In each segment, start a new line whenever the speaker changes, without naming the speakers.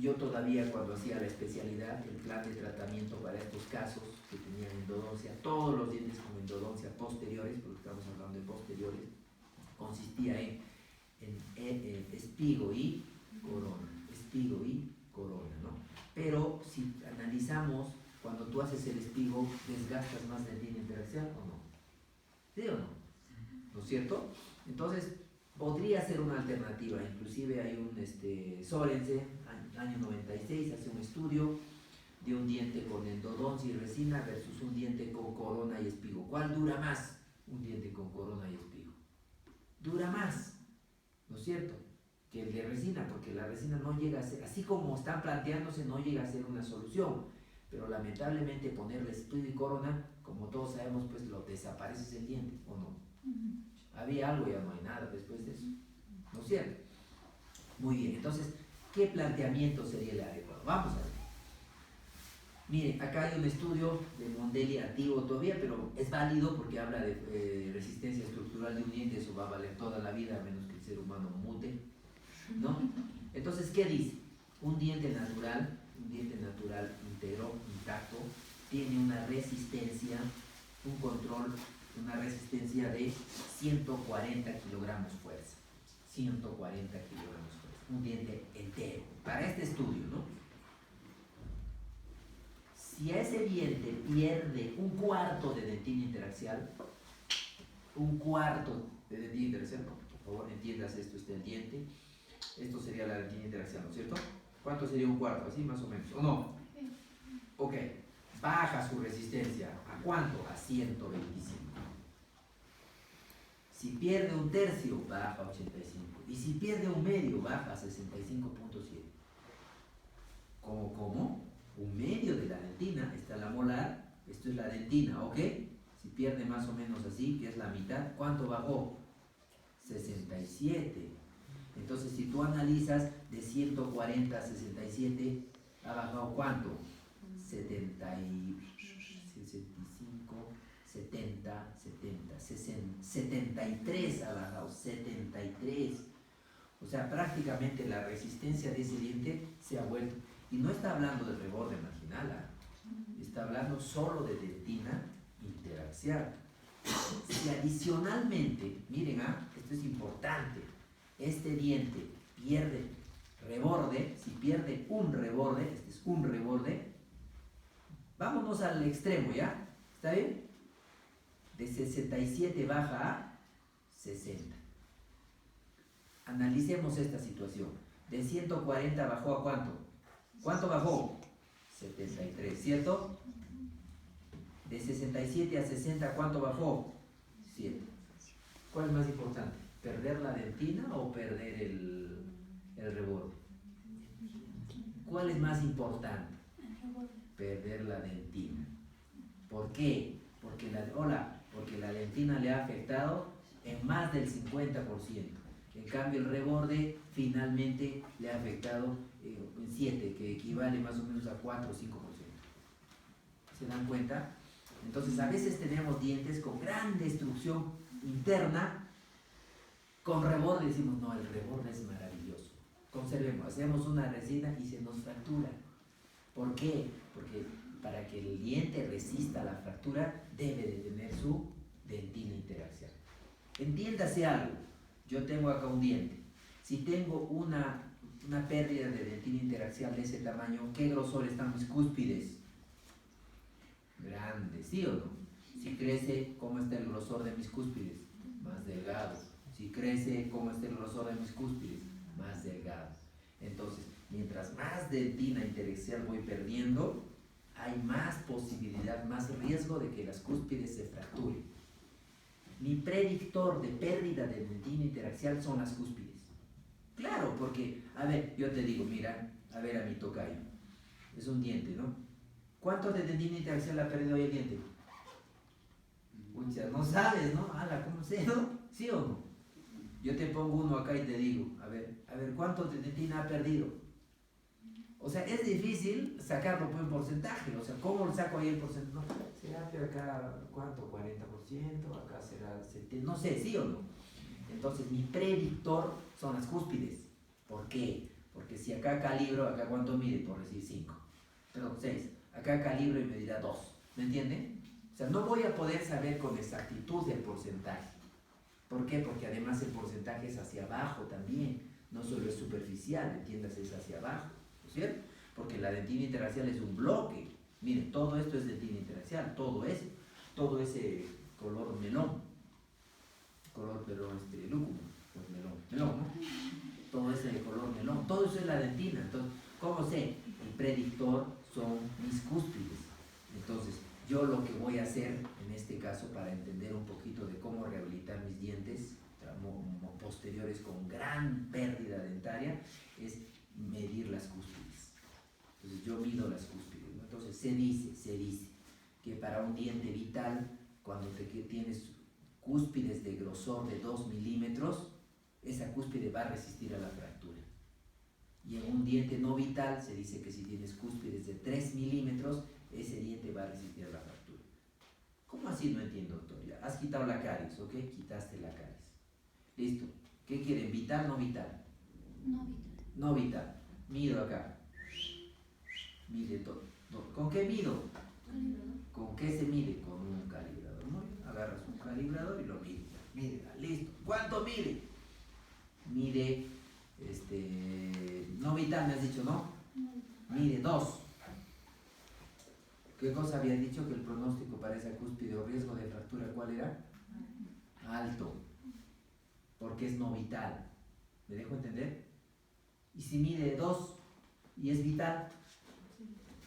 yo todavía cuando hacía la especialidad, el plan de tratamiento para estos casos que tenían endodoncia, todos los dientes con endodoncia posteriores, porque estamos hablando de posteriores, consistía en espigo y corona, ¿no? Pero si analizamos, cuando tú haces el espigo, ¿desgastas más dentina interacción o no? ¿Sí o no? ¿No es cierto? Entonces, podría ser una alternativa. Inclusive hay un Sorensen, año 96, hace un estudio de un diente con endodoncia y resina versus un diente con corona y espigo. ¿Cuál dura más? Un diente con corona y espigo. Dura más, ¿no es cierto?, que el de resina, porque la resina no llega a ser, así como están planteándose, no llega a ser una solución. Pero lamentablemente ponerle espigo y corona, como todos sabemos, pues lo desapareces el diente, ¿o no? Había algo, ya no hay nada después de eso, ¿no es cierto? Muy bien, entonces, ¿qué planteamiento sería el adecuado? Vamos a ver. Miren, acá hay un estudio de Mondelli antiguo todavía, pero es válido porque habla de resistencia estructural de un diente. Eso va a valer toda la vida, a menos que el ser humano mute, ¿no? Entonces, ¿qué dice? Un diente natural íntegro, intacto, tiene una resistencia, un control, una resistencia de 140 kilogramos fuerza. 140 kilogramos fuerza. Un diente entero. Para este estudio, ¿no? Si ese diente pierde un cuarto de dentina interaxial, por favor, entiendas esto, el diente, esto sería la dentina interaxial, ¿no es cierto? ¿Cuánto sería un cuarto? Así más o menos, ¿o no? Ok, baja su resistencia, ¿a cuánto? A 125. Si pierde un tercio, baja a 85. Y si pierde un medio, baja a 65.7. ¿Cómo? Un medio de la dentina, está la molar, esto es la dentina, ¿ok? Si pierde más o menos así, que es la mitad, ¿cuánto bajó? 67. Entonces, si tú analizas de 140 a 67, ¿ha bajado cuánto? 70 y 65, 70, 73 ha bajado, 73. O sea, prácticamente la resistencia de ese diente se ha vuelto. Y no está hablando de reborde marginal, está hablando solo de dentina interaxial. Si adicionalmente, miren, esto es importante, este diente pierde reborde, si pierde un reborde, este es un reborde, vámonos al extremo, ¿ya? ¿Está bien? De 67 baja a 60. Analicemos esta situación. De 140 bajó a ¿cuánto? ¿Cuánto bajó? 73, ¿cierto? De 67 a 60, ¿cuánto bajó? 7. ¿Cuál es más importante? ¿Perder la dentina o perder el reborde? ¿Cuál es más importante? Perder la dentina. ¿Por qué? Porque la dentina le ha afectado en más del 50%. En cambio, el reborde finalmente le ha afectado en 7, que equivale más o menos a 4 o 5%. ¿Se dan cuenta? Entonces, a veces tenemos dientes con gran destrucción interna, con reborde, decimos, no, el reborde es maravilloso. Conservemos, hacemos una resina y se nos fractura. ¿Por qué? Porque para que el diente resista la fractura, debe de tener su dentina interaxial. Entiéndase algo, yo tengo acá un diente. Si tengo una pérdida de dentina interaxial de ese tamaño, ¿qué grosor están mis cúspides? Grande, ¿sí o no? Si crece, ¿cómo está el grosor de mis cúspides? Más delgado. Si crece, ¿cómo está el grosor de mis cúspides? Más delgado. Entonces, mientras más dentina interaxial voy perdiendo, hay más posibilidad, más riesgo de que las cúspides se fracturen. Mi predictor de pérdida de dentina interaxial son las cúspides. Claro, porque, a ver, yo te digo, mira, a ver a mi tocayo, es un diente, ¿no? ¿Cuánto de dentina interaxial ha perdido hoy el diente? Pucha, no sabes, ¿no? ¿Cómo sé, no? ¿Sí o no? Yo te pongo uno acá y te digo, a ver, ¿cuánto de dentina ha perdido? O sea, es difícil sacarlo por un porcentaje. O sea, ¿cómo lo saco ahí el porcentaje? No, será que acá, ¿cuánto? 40%, acá será 70%, no sé, ¿sí o no? Entonces, mi predictor son las cúspides. ¿Por qué? Porque si acá calibro, acá cuánto mide, por decir 5, perdón, 6, acá calibro y me dirá 2, ¿me entienden? O sea, no voy a poder saber con exactitud el porcentaje. ¿Por qué? Porque además el porcentaje es hacia abajo también, no solo es superficial, entiendas, es hacia abajo, ¿no es cierto? Porque la dentina interracial es un bloque. Miren, todo esto es dentina interracial, todo ese color melón, lúcuma, pues melón, ¿no? Todo ese color melón, todo eso es la dentina. Entonces, ¿cómo sé? El predictor son mis cúspides. Entonces, yo lo que voy a hacer en este caso para entender un poquito de cómo rehabilitar mis dientes posteriores con gran pérdida dentaria es medir las cúspides. Entonces, yo mido las cúspides, ¿no? Entonces, se dice que para un diente vital, cuando tienes cúspides de grosor de 2 milímetros, esa cúspide va a resistir a la fractura. Y en un diente no vital se dice que si tienes cúspides de 3 milímetros, ese diente va a resistir a la fractura. ¿Cómo así? No entiendo, doctor. Ya, has quitado la caries, ¿ok? Quitaste la caries. Listo. ¿Qué quieren? ¿Vital o no vital?
No vital.
No vital. Mido acá. Mide todo. ¿Con qué mido?
Calibrador.
¿Con qué se mide? Con un calibrador. Muy bien. Agarras un calibrador y lo mides. Mide, listo. ¿Cuánto mide? Mide, no vital me has dicho, ¿no?
No vital.
Mide 2. ¿Qué cosa había dicho? Que el pronóstico para esa cúspide o riesgo de fractura, ¿cuál era? Alto. Porque es no vital. ¿Me dejo entender? Y si mide 2 y es vital,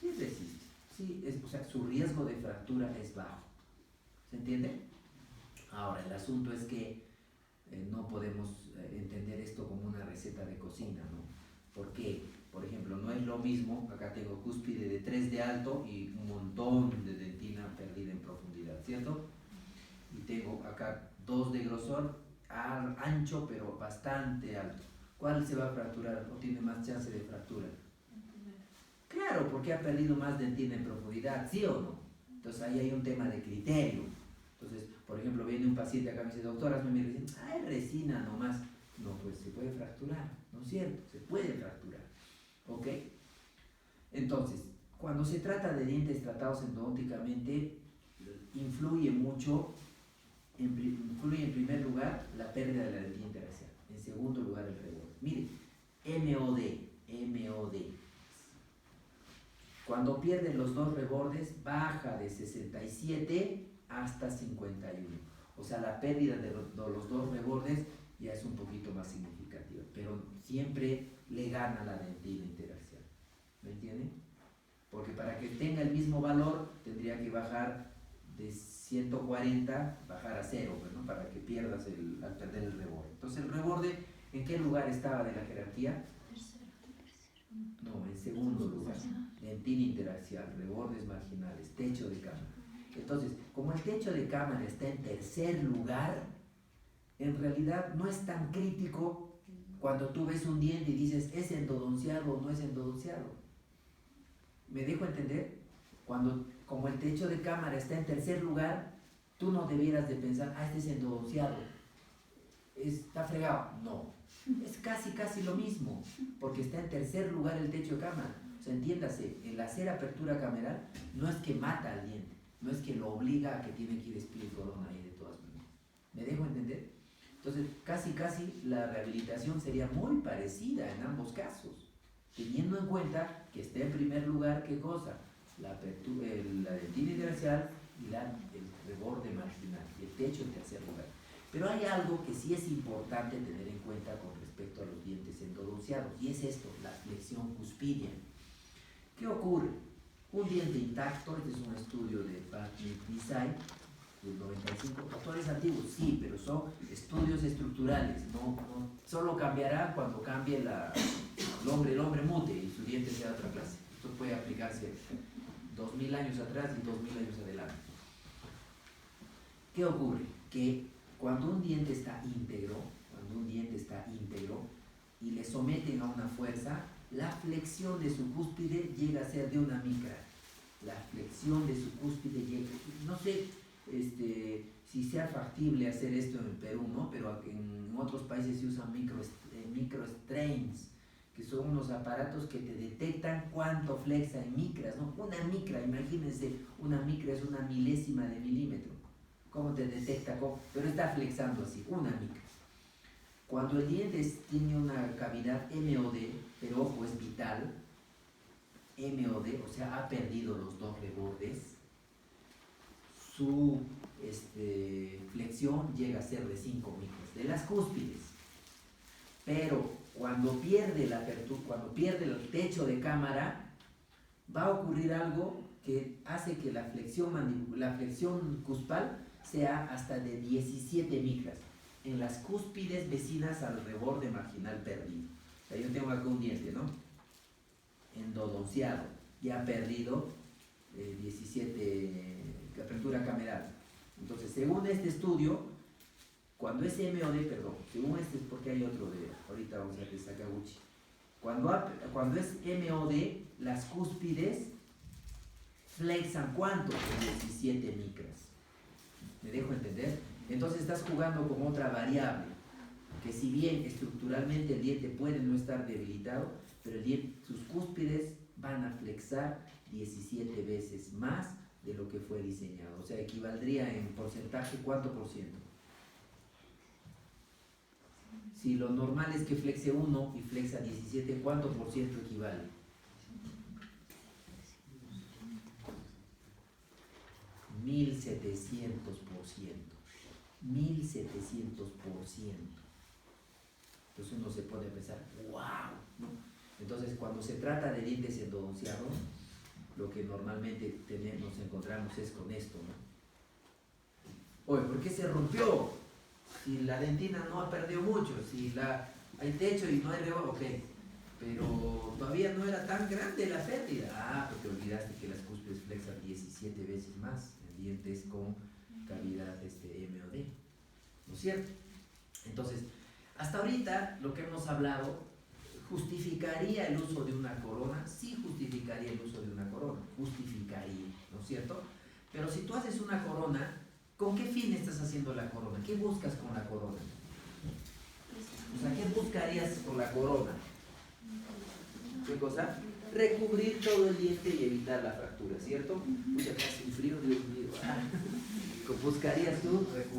sí resiste. Sí, o sea, su riesgo de fractura es bajo. ¿Se entiende? Ahora, el asunto es que no podemos entender esto como una receta de cocina, ¿no? Porque, por ejemplo, no es lo mismo, acá tengo cúspide de 3 de alto y un montón de dentina perdida en profundidad, ¿cierto? Y tengo acá 2 de grosor, ancho pero bastante alto. ¿Cuál se va a fracturar o tiene más chance de fractura? Claro, porque ha perdido más dentina en profundidad, ¿sí o no? Entonces ahí hay un tema de criterio. Entonces, por ejemplo, viene un paciente acá y me dice, doctor, hazme mi resina. Ah, es resina nomás. No, pues se puede fracturar, ¿no es cierto? Se puede fracturar, ¿ok? Entonces, cuando se trata de dientes tratados endodónticamente, influye mucho, influye en primer lugar la pérdida de la dentina interracial, en segundo lugar el reborde. Mire, MOD. Cuando pierden los 2 rebordes, baja de 67 hasta 51. O sea, la pérdida de los 2 rebordes ya es un poquito más significativa, pero siempre le gana la dentina interracial. ¿Me entienden? Porque para que tenga el mismo valor, tendría que bajar de 140, bajar a 0, ¿no? Para que pierdas al perder el reborde. Entonces, el reborde, ¿en qué lugar estaba de la jerarquía?
Tercero.
No, en segundo lugar. Dentina interracial, rebordes marginales, techo de cámara. Entonces, como el techo de cámara está en tercer lugar, en realidad no es tan crítico cuando tú ves un diente y dices, ¿es endodonciado o no es endodonciado? ¿Me dejo entender? Como el techo de cámara está en tercer lugar, tú no debieras de pensar, este es endodonciado, está fregado. No, es casi lo mismo, porque está en tercer lugar el techo de cámara. O sea, entiéndase, el hacer apertura cameral no es que mata al diente, no es que lo obliga a que tiene que ir split corona ahí de todas maneras. ¿Me dejo entender? Entonces, casi la rehabilitación sería muy parecida en ambos casos, teniendo en cuenta que está en primer lugar, ¿qué cosa? La dentina interracial y el reborde marginal, y el techo en tercer lugar. Pero hay algo que sí es importante tener en cuenta con respecto a los dientes endodonciados, y es esto, la flexión cuspidia. ¿Qué ocurre? Un diente intacto, este es un estudio de Patnick Design, del 95, autores antiguos, sí, pero son estudios estructurales, no solo cambiará cuando cambie el hombre mute y su diente sea de otra clase. Esto puede aplicarse 2000 años atrás y 2000 años adelante. ¿Qué ocurre? Que cuando un diente está íntegro y le someten a una fuerza, la flexión de su cúspide llega a ser de una micra. La flexión de su cúspide llega, no sé si sea factible hacer esto en Perú, ¿no? Pero en otros países se usan micro strains, que son unos aparatos que te detectan cuánto flexa en micras, ¿no? Una micra, imagínense, una micra es una milésima de milímetro. ¿Cómo te detecta? Pero está flexando así, una micra. Cuando el diente tiene una cavidad MOD, pero ojo, es vital, MOD, o sea, ha perdido los dos rebordes, su flexión llega a ser de 5 micras, de las cúspides. Pero cuando pierde la apertura, cuando pierde el techo de cámara, va a ocurrir algo que hace que la flexión cuspal sea hasta de 17 micras en las cúspides vecinas al reborde marginal perdido. O sea, yo tengo acá un diente, ¿no? Endodonciado, ya ha perdido 17 apertura cameral. Entonces, según este estudio, cuando es MOD, perdón, según este, porque hay otro de, ahorita vamos a ver de Sakaguchi, cuando es MOD, las cúspides flexan ¿cuánto? 17 micras. ¿Me dejo entender? Entonces estás jugando con otra variable, que si bien estructuralmente el diente puede no estar debilitado, pero sus cúspides van a flexar 17 veces más de lo que fue diseñado. O sea, equivaldría en porcentaje, ¿cuánto por ciento? Si lo normal es que flexe 1 y flexa 17, ¿cuánto por ciento equivale? 1700%. 1700%. Entonces uno se pone a pensar, ¡wow! ¿No? Entonces, cuando se trata de dientes endodonciados, lo que normalmente nos encontramos es con esto, ¿no? Oye, ¿por qué se rompió? Si la dentina no ha perdido mucho, si hay techo y no hay reborde, ok, pero todavía no era tan grande la pérdida. Ah, porque olvidaste que las cúspides flexan 17 veces más en dientes con cavidad MOD, ¿no es cierto? Entonces, hasta ahorita lo que hemos hablado, ¿justificaría el uso de una corona? Sí justificaría el uso de una corona, justificaría, ¿no es cierto? Pero si tú haces una corona, ¿con qué fin estás haciendo la corona? ¿Qué buscas con la corona? O sea, ¿qué buscarías con la corona? ¿Qué cosa? Recubrir todo el diente y evitar la fractura, ¿cierto? Mucha casi un frío, Dios mío. ¿Buscarías tú recubrir